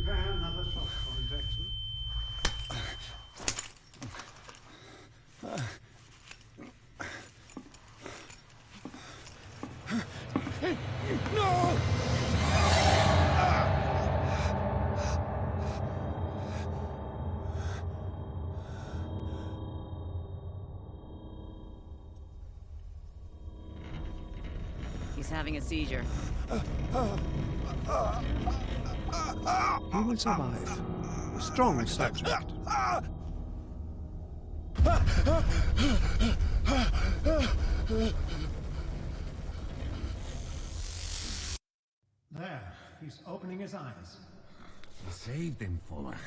prepare another shotgun injection? No! He's having a seizure. He will survive. A strong subject. There, he's opening his eyes. You saved him, Fuller.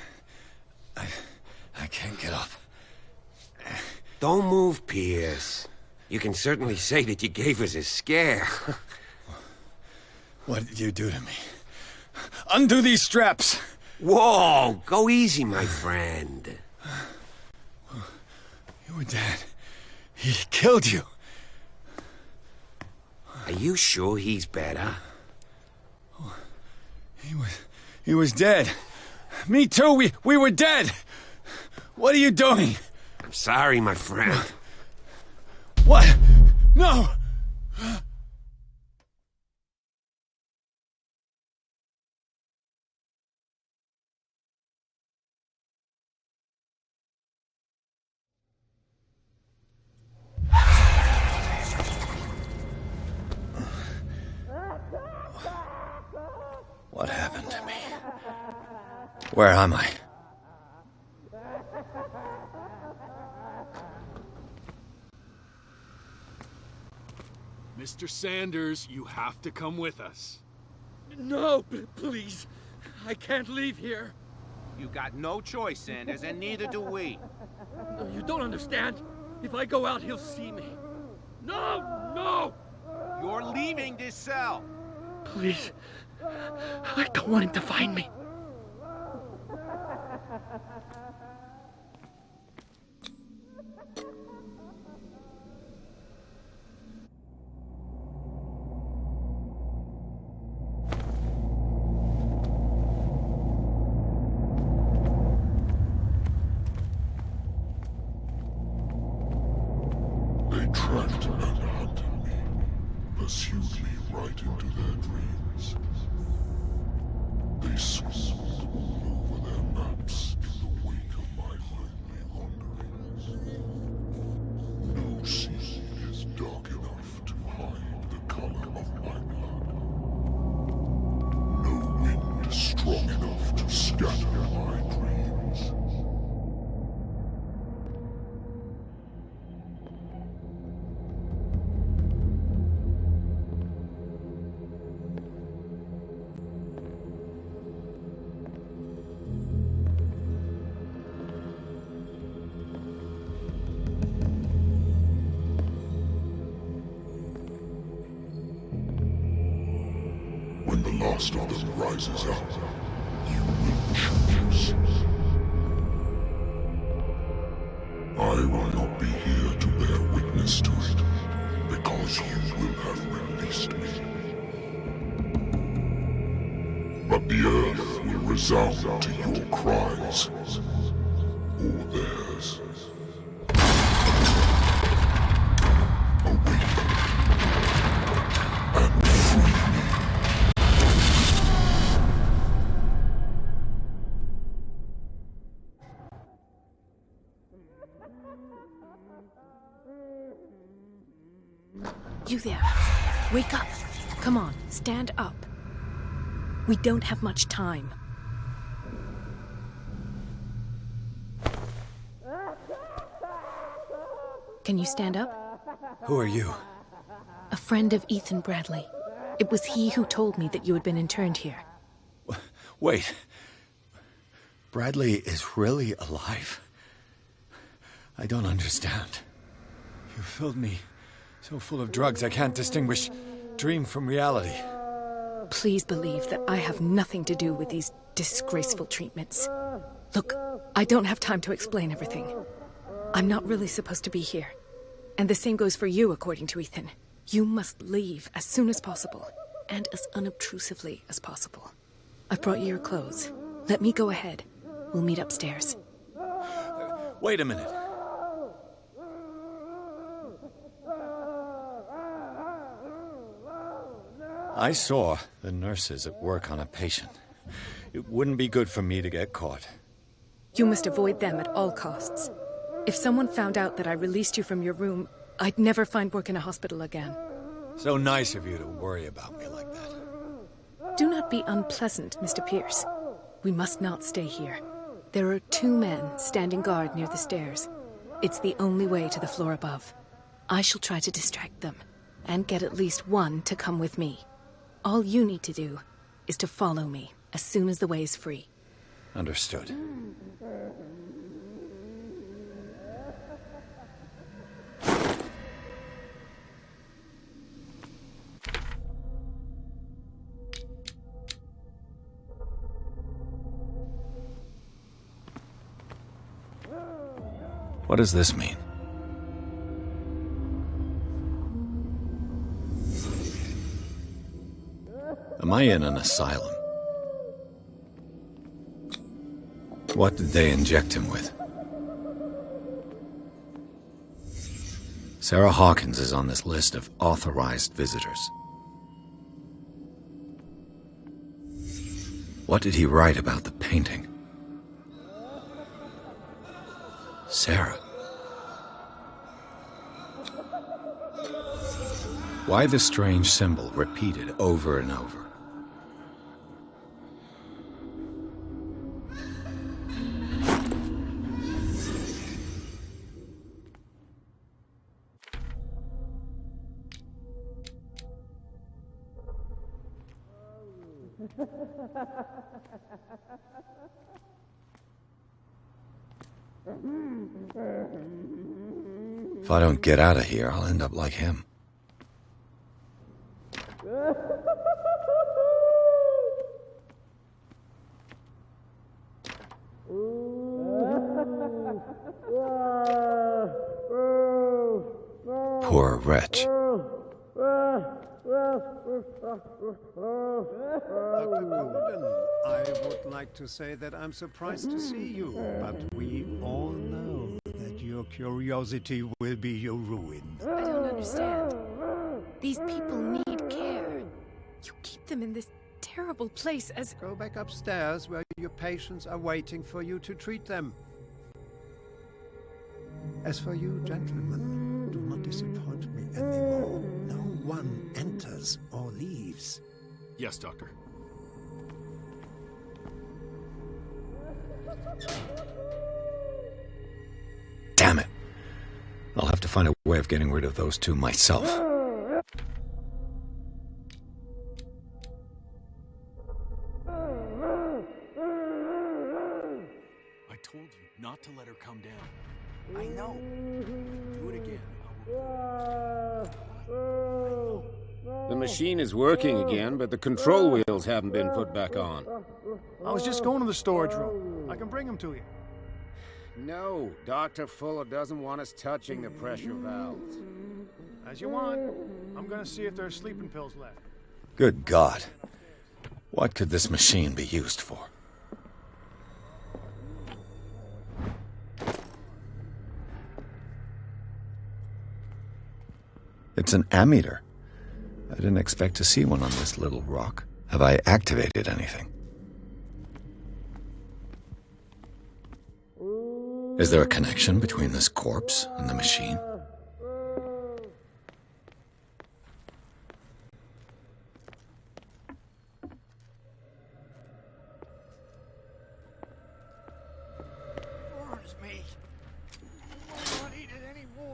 I can't get up. Don't move, Pierce. You can certainly say that you gave us a scare. What did you do to me? Undo these straps! Whoa! Go easy, my friend. You were dead. He killed you. Are you sure he's better? He was dead. Me too, we were dead! What are you doing? I'm sorry, my friend. What? No! What happened to me? Where am I? Mr. Sanders, you have to come with us. No, please. I can't leave here. You got no choice, Sanders, and neither do we. No, you don't understand. If I go out, he'll see me. No! No! You're leaving this cell. Please. I don't want him to find me. They tracked and hunted me, pursued me right into their dreams. They swooped all over their maps in the wake of my lonely wanderings. No sea is dark enough to hide the color of my blood. No wind strong enough to scatter my dreams. When the last of them rises up, you will choose. I will not be here to bear witness to it, because you will have released me. But the earth will resound to your cries, or theirs. Awaken and free me. You there. Wake up. Come on, stand up. We don't have much time. Can you stand up? Who are you? A friend of Ethan Bradley. It was he who told me that you had been interned here. Wait. Bradley is really alive? I don't understand. You filled me so full of drugs I can't distinguish dream from reality. Please believe that I have nothing to do with these disgraceful treatments. Look, I don't have time to explain everything. I'm not really supposed to be here. And the same goes for you, according to Ethan. You must leave as soon as possible, and as unobtrusively as possible. I've brought you your clothes. Let me go ahead. We'll meet upstairs. Wait a minute. I saw the nurses at work on a patient. It wouldn't be good for me to get caught. You must avoid them at all costs. If someone found out that I released you from your room, I'd never find work in a hospital again. So nice of you to worry about me like that. Do not be unpleasant, Mr. Pierce. We must not stay here. There are 2 men standing guard near the stairs. It's the only way to the floor above. I shall try to distract them, and get at least one to come with me. All you need to do is to follow me as soon as the way is free. Understood. What does this mean? Am I in an asylum? What did they inject him with? Sarah Hawkins is on this list of authorized visitors. What did he write about the painting? Sarah. Why the strange symbol repeated over and over? If I don't get out of here, I'll end up like him. Poor wretch. Dr. Golden, I would like to say that I'm surprised to see you, but we all know that your curiosity will be your ruin. I don't understand. These people need care. You keep them in this terrible place as... Go back upstairs where your patients are waiting for you to treat them. As for you, gentlemen, do not disappoint me anymore. No one enters or leaves. Yes, Doctor. Damn it. I'll have to find a way of getting rid of those 2 myself. I told you not to let her come down. I know. Do it again. The machine is working again, but the control wheels haven't been put back on. I was just going to the storage room. I can bring them to you. No, Dr. Fuller doesn't want us touching the pressure valves. As you want. I'm going to see if there are sleeping pills left. Good God. What could this machine be used for? It's an ammeter. I didn't expect to see one on this little rock. Have I activated anything? Is there a connection between this corpse and the machine?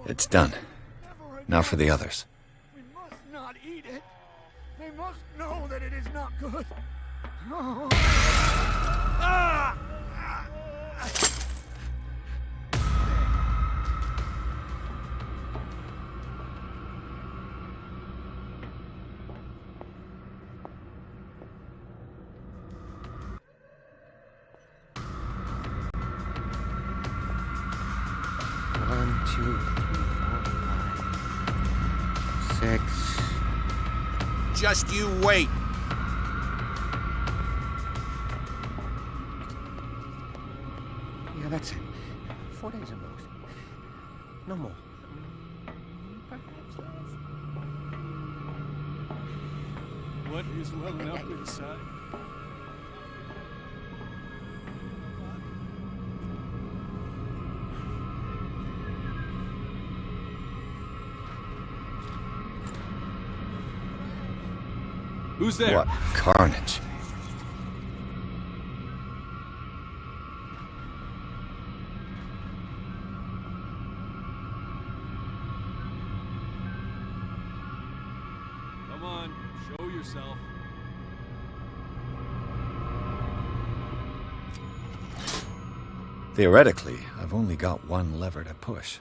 It's done. Now for the others. We must not eat it. They must know that it is not good. Oh. Ah! One, 2, 3, 4, 5, 6. Just you wait. Yeah, that's it. 4 days at most. No more. Perhaps less. What is welling up inside? Who's there? What carnage. Come on, show yourself. Theoretically, I've only got one lever to push.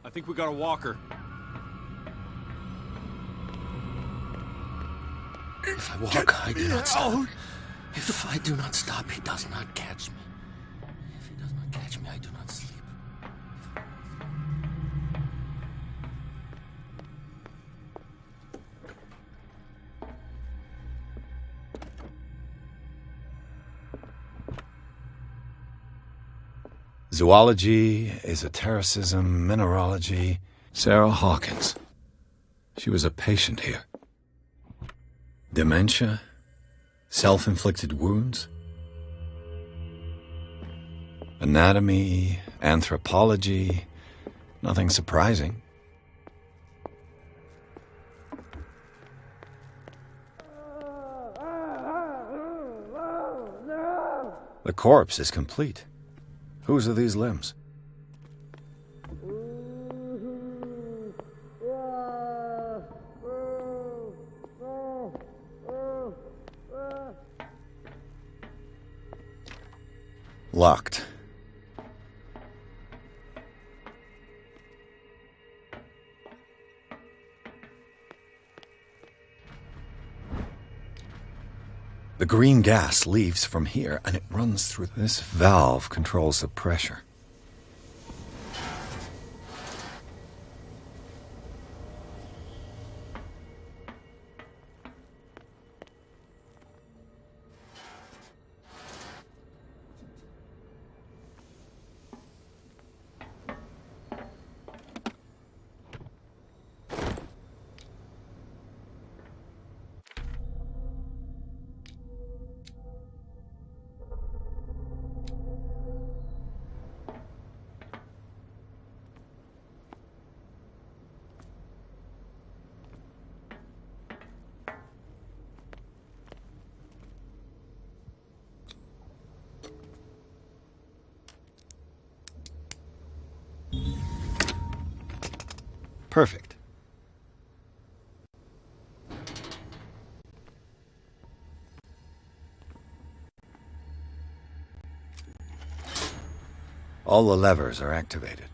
I think we got a walker. If I walk, I do not stop. If I do not stop, he does not catch me. If he does not catch me, I do not sleep. Zoology, esotericism, mineralogy. Sarah Hawkins. She was a patient here. Dementia? Self-inflicted wounds? Anatomy, anthropology, nothing surprising. The corpse is complete. Whose are these limbs? Locked. The green gas leaves from here and it runs through. This valve controls the pressure. Perfect. All the levers are activated.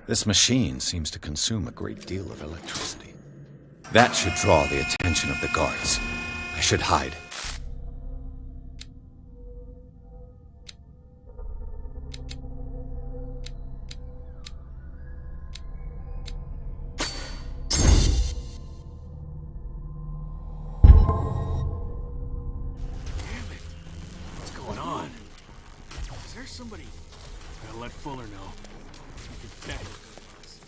This machine seems to consume a great deal of electricity. That should draw the attention of the guards. I should hide. Damn it. What's going on? Is there somebody? Gotta let Fuller know. He could bet he'll come to us.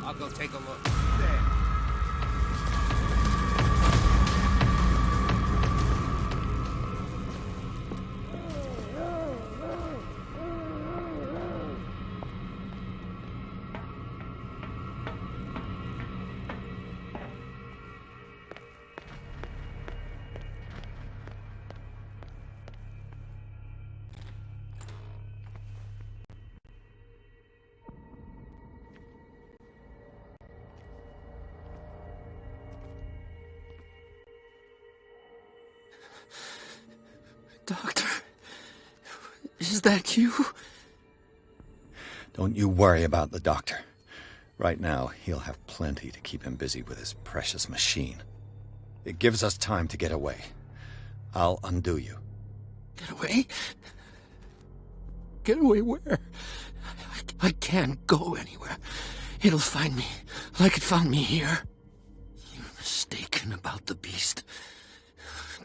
I'll go take a look. There. Doctor, is that you? Don't you worry about the doctor. Right now, he'll have plenty to keep him busy with his precious machine. It gives us time to get away. I'll undo you. Get away? Get away where? I can't go anywhere. It'll find me, like it found me here. You're mistaken about the beast.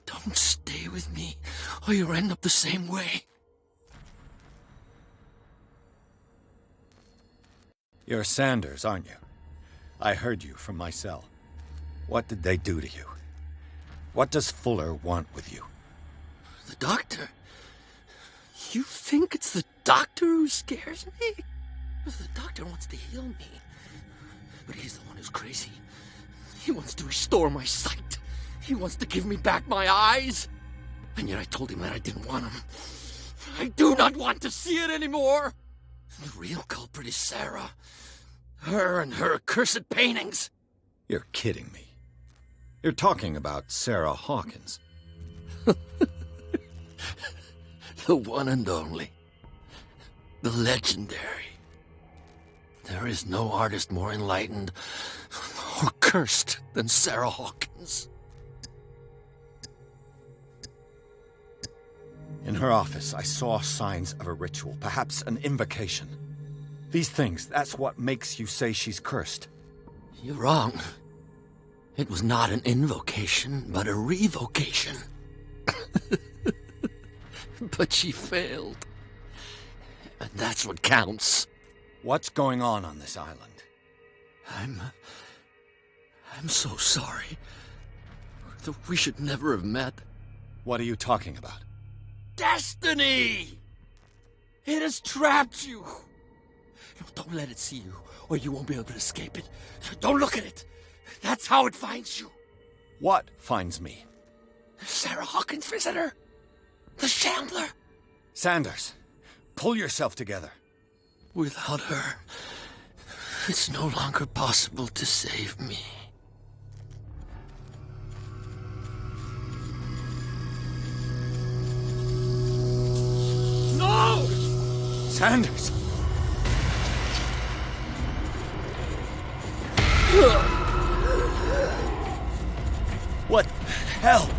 Don't stay with me, or you'll end up the same way. You're Sanders, aren't you? I heard you from my cell. What did they do to you? What does Fuller want with you? The doctor? You think it's the doctor who scares me? The doctor wants to heal me. But he's the one who's crazy. He wants to restore my sight. He wants to give me back my eyes. And yet I told him that I didn't want him. I do not want to see it anymore. The real culprit is Sarah. Her and her accursed paintings. You're kidding me. You're talking about Sarah Hawkins. The one and only. The legendary. There is no artist more enlightened or cursed than Sarah Hawkins. In her office, I saw signs of a ritual, perhaps an invocation. These things, that's what makes you say she's cursed. You're wrong. It was not an invocation, but a revocation. But she failed. And that's what counts. What's going on this island? I'm so sorry. We should never have met. What are you talking about? Destiny! It has trapped you. No, don't let it see you, or you won't be able to escape it. Don't look at it. That's how it finds you. What finds me? Sarah Hawkins' visitor. The Shambler. Sanders, pull yourself together. Without her, it's no longer possible to save me. No! Sanders! What the hell?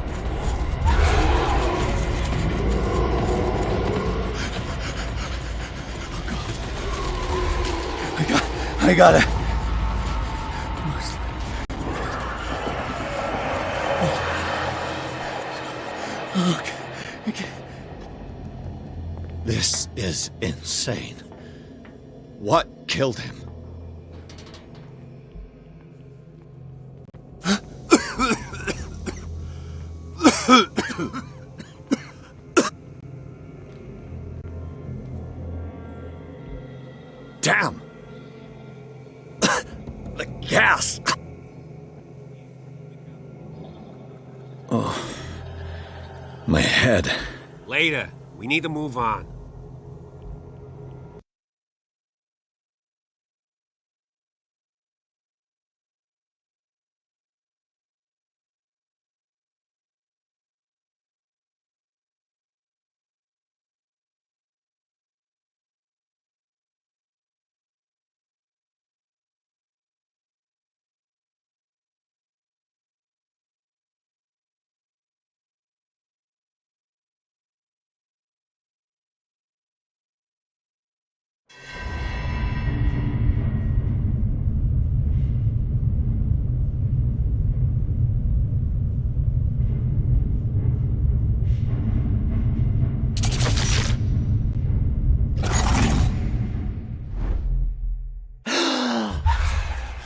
I gotta... Okay. This is insane. What killed him? Damn! The gas! Oh. My head. Later. We need to move on.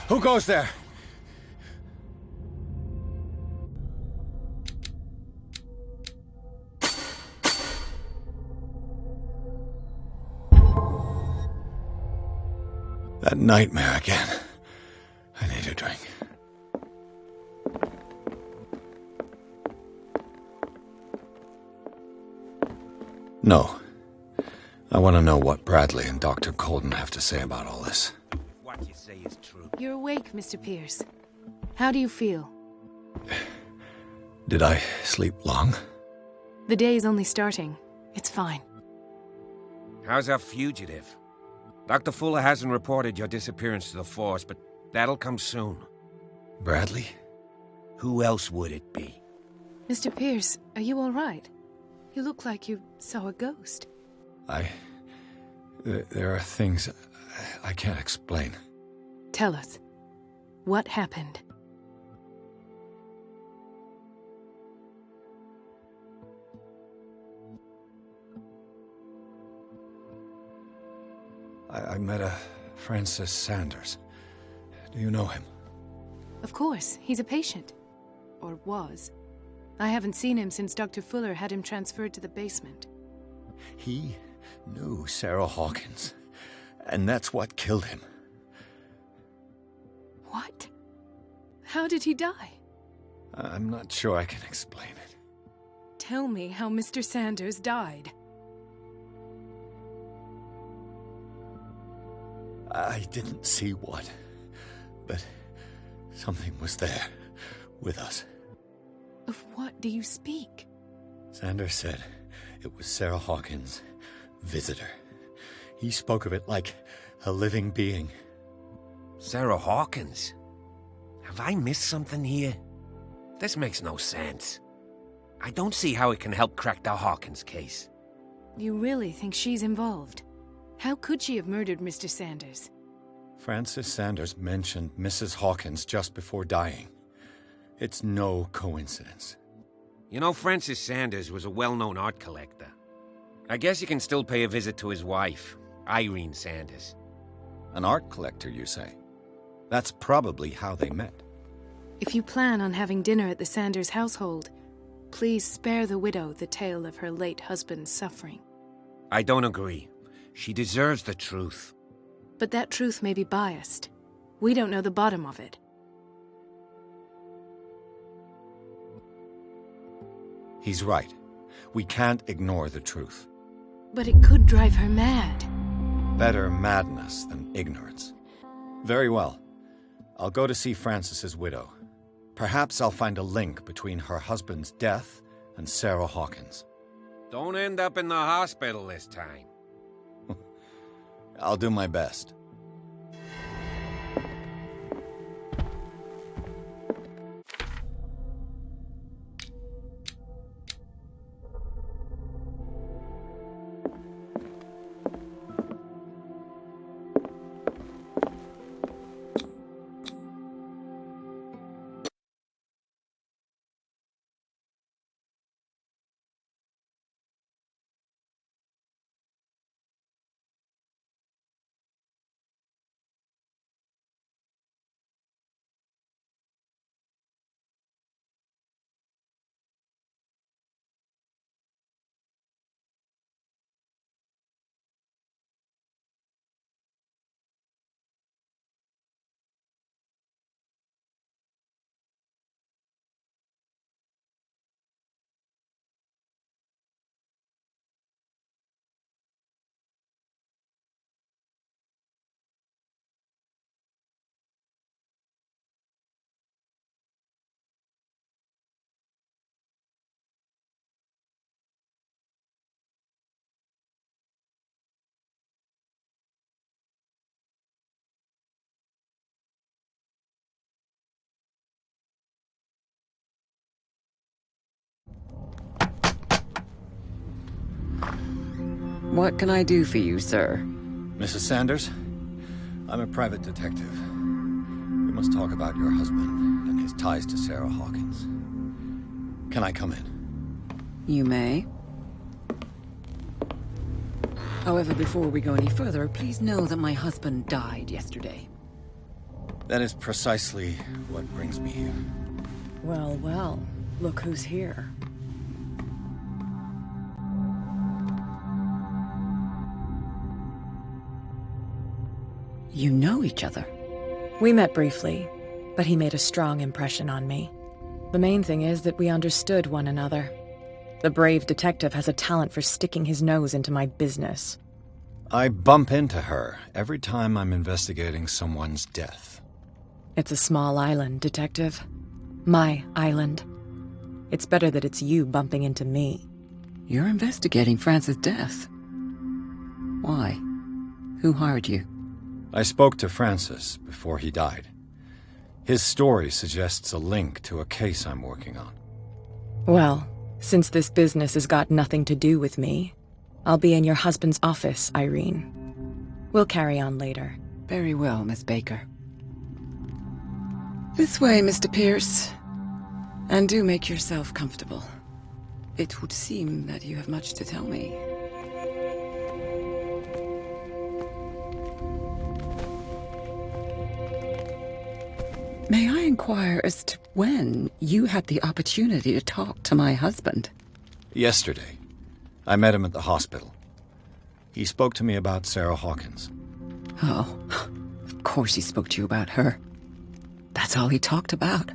Who goes there? That nightmare again. I need a drink. No. I want to know what Bradley and Dr. Colden have to say about all this. What you say is true. You're awake, Mr. Pierce. How do you feel? Did I sleep long? The day is only starting. It's fine. How's our fugitive? Dr. Fuller hasn't reported your disappearance to the force, but that'll come soon. Bradley? Who else would it be? Mr. Pierce, are you all right? You look like you saw a ghost. There are things I can't explain. Tell us. What happened? I met a Francis Sanders. Do you know him? Of course, he's a patient. Or was. I haven't seen him since Dr. Fuller had him transferred to the basement. He knew Sarah Hawkins, and that's what killed him. What? How did he die? I'm not sure I can explain it. Tell me how Mr. Sanders died. I didn't see what, but something was there, with us. Of what do you speak? Sanders said it was Sarah Hawkins' visitor. He spoke of it like a living being. Sarah Hawkins? Have I missed something here? This makes no sense. I don't see how it can help crack the Hawkins case. You really think she's involved? How could she have murdered Mr. Sanders? Francis Sanders mentioned Mrs. Hawkins just before dying. It's no coincidence. You know, Francis Sanders was a well-known art collector. I guess you can still pay a visit to his wife, Irene Sanders. An art collector, you say? That's probably how they met. If you plan on having dinner at the Sanders household, please spare the widow the tale of her late husband's suffering. I don't agree. She deserves the truth. But that truth may be biased. We don't know the bottom of it. He's right. We can't ignore the truth. But it could drive her mad. Better madness than ignorance. Very well. I'll go to see Francis's widow. Perhaps I'll find a link between her husband's death and Sarah Hawkins. Don't end up in the hospital this time. I'll do my best. What can I do for you, sir? Mrs. Sanders, I'm a private detective. We must talk about your husband and his ties to Sarah Hawkins. Can I come in? You may. However, before we go any further, please know that my husband died yesterday. That is precisely what brings me here. Well, well, look who's here. You know each other. We met briefly, but he made a strong impression on me. The main thing is that we understood one another. The brave detective has a talent for sticking his nose into my business. I bump into her every time I'm investigating someone's death. It's a small island, Detective. My island. It's better that it's you bumping into me. You're investigating Francis' death. Why? Who hired you? I spoke to Francis before he died. His story suggests a link to a case I'm working on. Well, since this business has got nothing to do with me, I'll be in your husband's office, Irene. We'll carry on later. Very well, Miss Baker. This way, Mr. Pierce. And do make yourself comfortable. It would seem that you have much to tell me. May I inquire as to when you had the opportunity to talk to my husband? Yesterday, I met him at the hospital. He spoke to me about Sarah Hawkins. Oh, of course he spoke to you about her. That's all he talked about.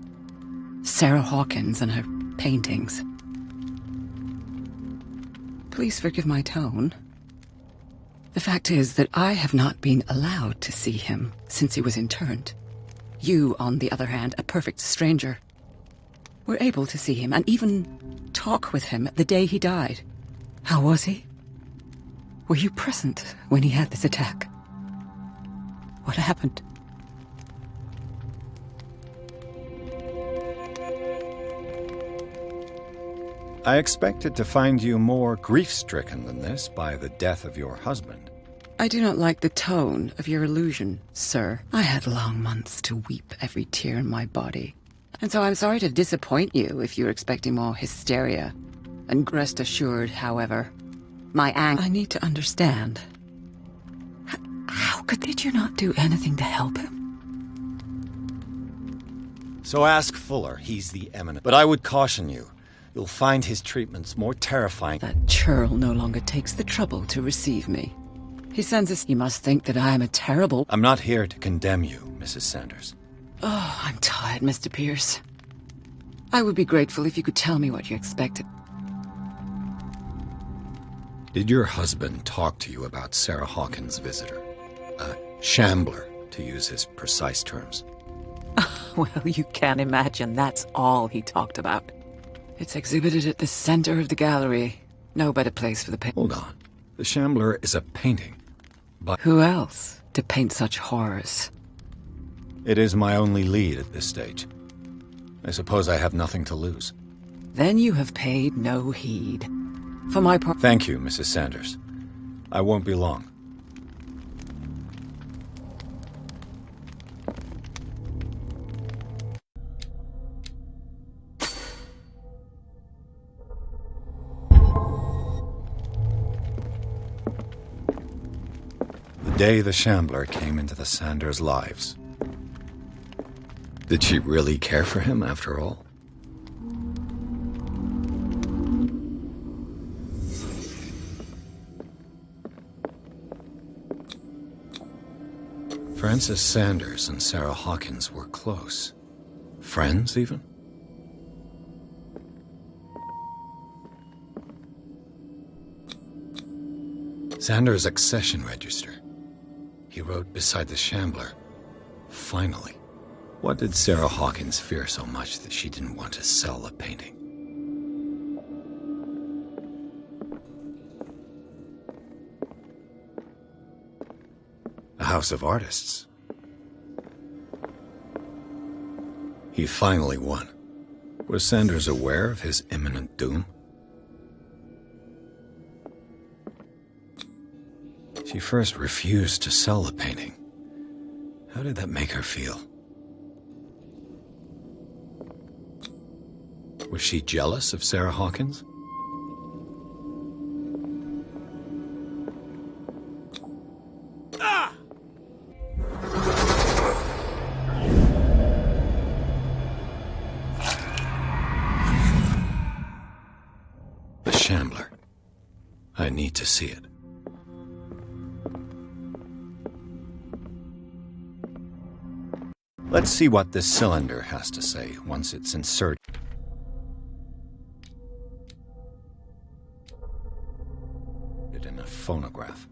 Sarah Hawkins and her paintings. Please forgive my tone. The fact is that I have not been allowed to see him since he was interned. You, on the other hand, a perfect stranger, were able to see him and even talk with him the day he died. How was he? Were you present when he had this attack? What happened? I expected to find you more grief-stricken than this by the death of your husband. I do not like the tone of your allusion, sir. I had long months to weep every tear in my body. And so I'm sorry to disappoint you if you're expecting more hysteria. And rest assured, however, my anger... I need to understand. How did you not do anything to help him? So ask Fuller, he's the eminent. But I would caution you, you'll find his treatments more terrifying. That churl no longer takes the trouble to receive me. He sends us... He must think that I am a terrible... I'm not here to condemn you, Mrs. Sanders. Oh, I'm tired, Mr. Pierce. I would be grateful if you could tell me what you expected. Did your husband talk to you about Sarah Hawkins' visitor? A shambler, to use his precise terms. Well, you can imagine that's all he talked about. It's exhibited at the center of the gallery. No better place for the paint. Hold on. The shambler is a painting. But who else to paint such horrors? It is my only lead at this stage. I suppose I have nothing to lose. Then you have paid no heed. For my part... Thank you, Mrs. Sanders. I won't be long. The day the shambler came into the Sanders' lives. Did she really care for him after all? Francis Sanders and Sarah Hawkins were close. Friends, even? Sanders' accession register. He wrote beside the shambler, "Finally." What did Sarah Hawkins fear so much that she didn't want to sell the painting? A house of artists. He finally won. Was Sanders aware of his imminent doom? She first refused to sell the painting. How did that make her feel? Was she jealous of Sarah Hawkins? The shambler. I need to see it. Let's see what this cylinder has to say once it's inserted. In a phonograph.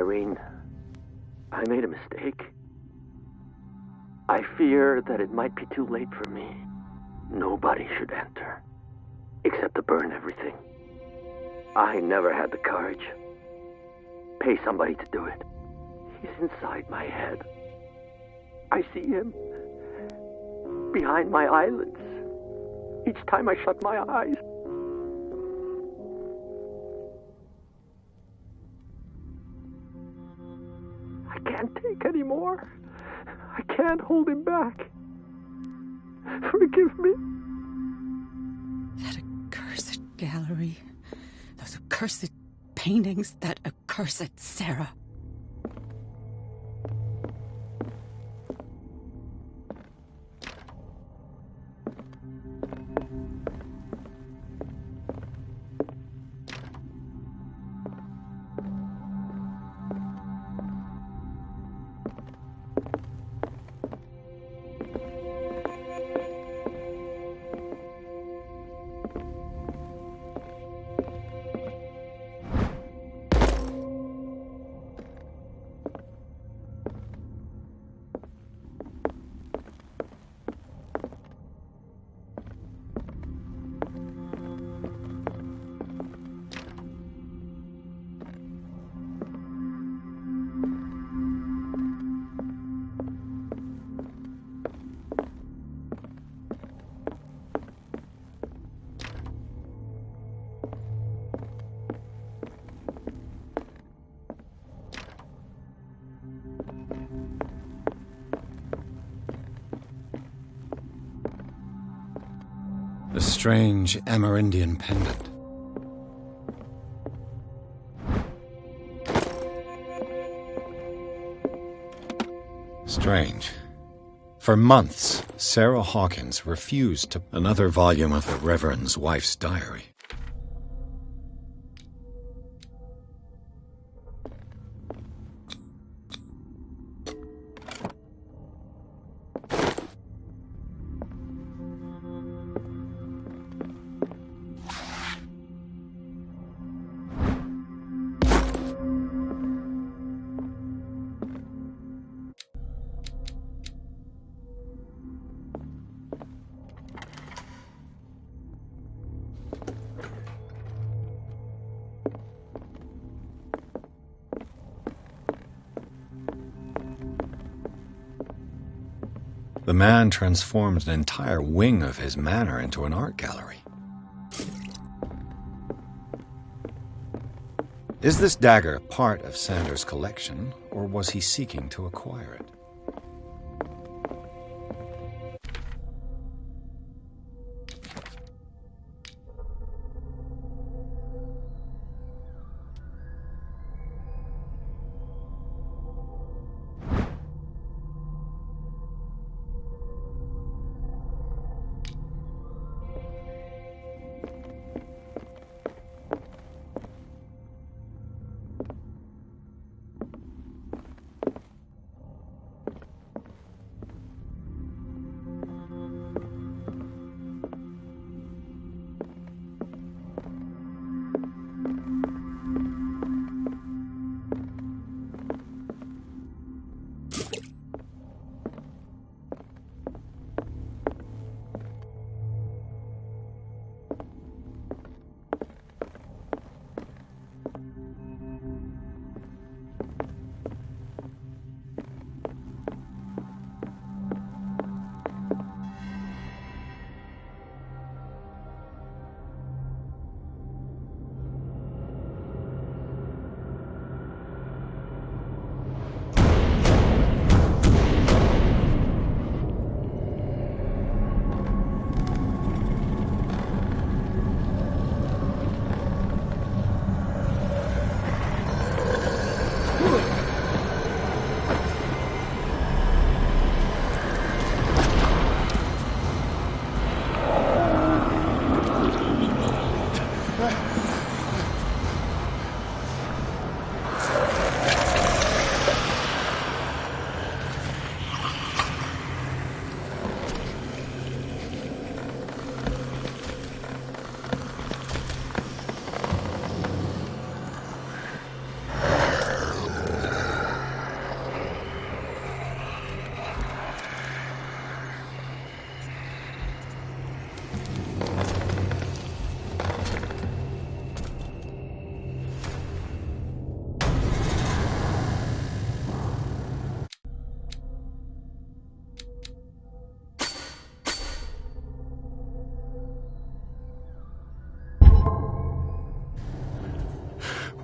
Irene, I made a mistake. I fear that it might be too late for me. Nobody should enter, except to burn everything. I never had the courage. Pay somebody to do it. He's inside my head. I see him behind my eyelids each time I shut my eyes. I can't take any more. I can't hold him back. Forgive me. That accursed gallery. Those accursed paintings. That accursed Sarah. The strange Amerindian pendant. Strange. For months, Sarah Hawkins refused to another volume of the Reverend's wife's diary. The man transformed an entire wing of his manor into an art gallery. Is this dagger part of Sanders' collection, or was he seeking to acquire it?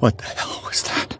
What the hell was that?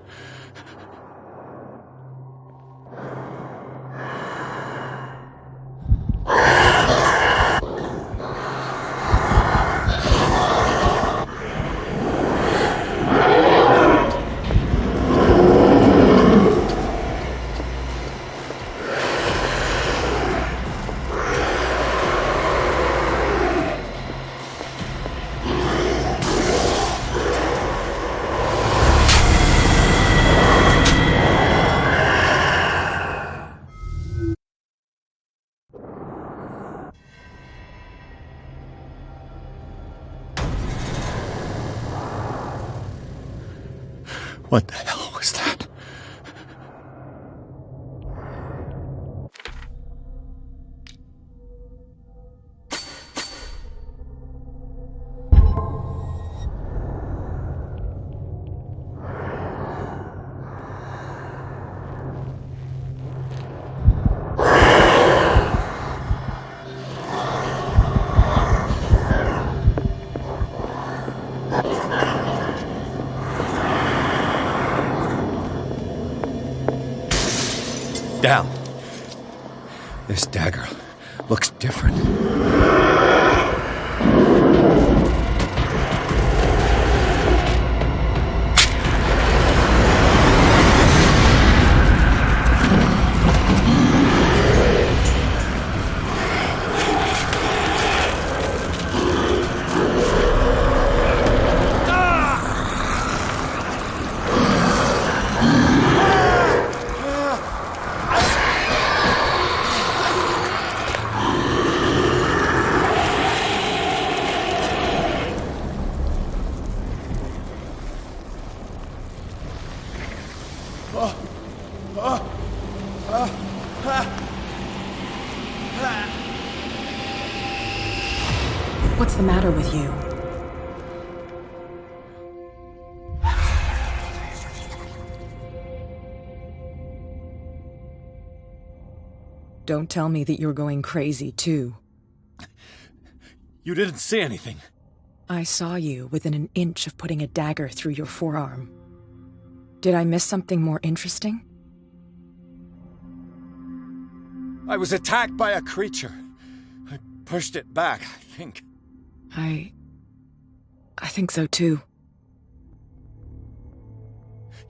What the hell was that? Down. This dagger looks different. What's the matter with you? Don't tell me that you're going crazy, too. You didn't see anything. I saw you within an inch of putting a dagger through your forearm. Did I miss something more interesting? I was attacked by a creature. I pushed it back, I think. I think so, too.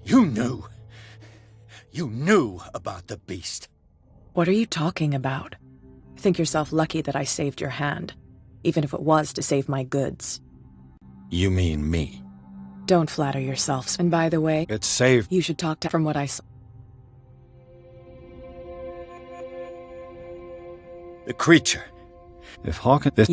You knew. You knew about the beast. What are you talking about? Think yourself lucky that I saved your hand, even if it was to save my goods. You mean me? Don't flatter yourselves. And by the way, it saved. You should talk to from what I saw. The creature. If Hawkins...